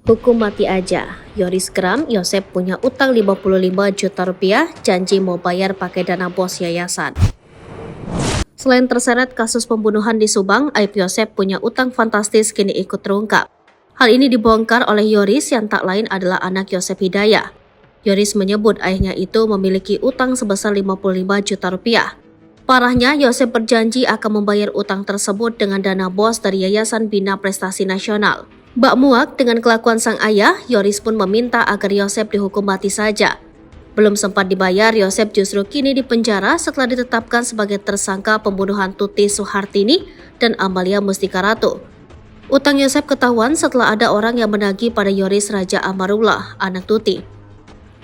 Hukum mati aja. Yoris geram, Yosep punya utang 55 juta rupiah, janji mau bayar pakai dana bos yayasan. Selain terseret kasus pembunuhan di Subang, aib Yosep punya utang fantastis kini ikut terungkap. Hal ini dibongkar oleh Yoris yang tak lain adalah anak Yosep Hidayah. Yoris menyebut ayahnya itu memiliki utang sebesar 55 juta rupiah. Parahnya, Yosep berjanji akan membayar utang tersebut dengan dana bos dari Yayasan Bina Prestasi Nasional. Bak muak dengan kelakuan sang ayah, Yoris pun meminta agar Yosep dihukum mati saja. Belum sempat dibayar, Yosep justru kini dipenjara setelah ditetapkan sebagai tersangka pembunuhan Tuti Suhartini dan Amalia Mustika Ratu. Utang Yosep ketahuan setelah ada orang yang menagih pada Yoris Raja Amarullah, anak Tuti.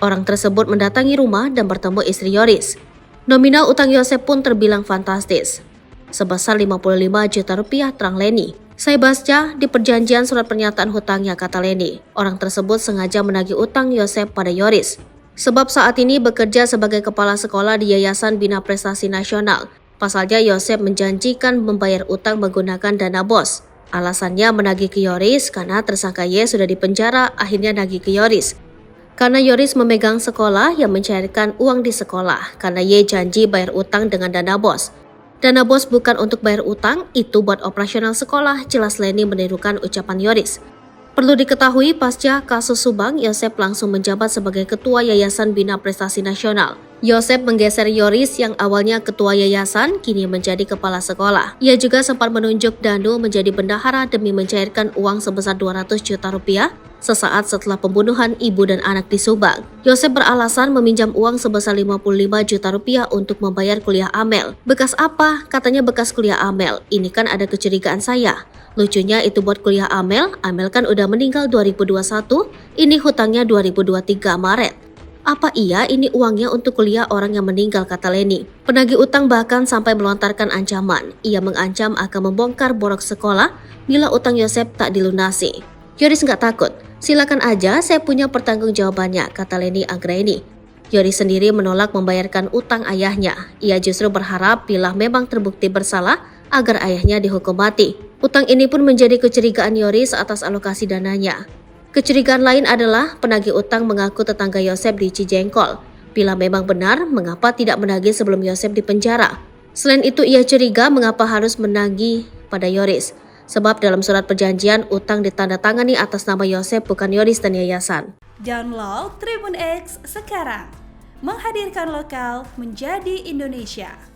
Orang tersebut mendatangi rumah dan bertemu istri Yoris. Nominal utang Yosep pun terbilang fantastis, sebesar 55 juta rupiah, terang Leni. Saya baca di perjanjian surat pernyataan hutangnya, kata Leni. Orang tersebut sengaja menagih utang Yosep pada Yoris, sebab saat ini bekerja sebagai kepala sekolah di Yayasan Bina Prestasi Nasional. Pasalnya Yosep menjanjikan membayar utang menggunakan dana bos. Alasannya menagih ke Yoris karena tersangka Y sudah dipenjara, akhirnya nagih ke Yoris. Karena Yoris memegang sekolah yang mencairkan uang di sekolah, karena Y janji bayar utang dengan dana bos. Dana bos bukan untuk bayar utang, itu buat operasional sekolah, jelas Leni menirukan ucapan Yoris. Perlu diketahui, pasca kasus Subang, Yosep langsung menjabat sebagai Ketua Yayasan Bina Prestasi Nasional. Yosep menggeser Yoris yang awalnya Ketua Yayasan, kini menjadi Kepala Sekolah. Ia juga sempat menunjuk Danu menjadi bendahara demi mencairkan uang sebesar 200 juta rupiah sesaat setelah pembunuhan ibu dan anak di Subang. Yosep beralasan meminjam uang sebesar 55 juta rupiah untuk membayar kuliah Amel. Bekas apa? Katanya bekas kuliah Amel. Ini kan ada kecurigaan saya. Lucunya itu buat kuliah Amel kan udah meninggal 2021, ini hutangnya 2023 Maret. Apa iya ini uangnya untuk kuliah orang yang meninggal, kata Leni. Penagih utang bahkan sampai melontarkan ancaman. Ia mengancam akan membongkar borok sekolah bila utang Yosep tak dilunasi. Yoris nggak takut. Silakan aja, saya punya pertanggungjawabannya, kata Leni Anggraini. Yoris sendiri menolak membayarkan utang ayahnya. Ia justru berharap bila memang terbukti bersalah agar ayahnya dihukum mati. Utang ini pun menjadi kecurigaan Yoris atas alokasi dananya. Kecurigaan lain adalah penagih utang mengaku tetangga Yosep di Cijengkol. Bila memang benar, mengapa tidak menagih sebelum Yosep dipenjara? Selain itu, ia curiga mengapa harus menagih pada Yoris. Sebab dalam surat perjanjian, utang ditandatangani atas nama Yosep, bukan Yoris dan yayasan. Download Tribun X sekarang, menghadirkan lokal menjadi Indonesia.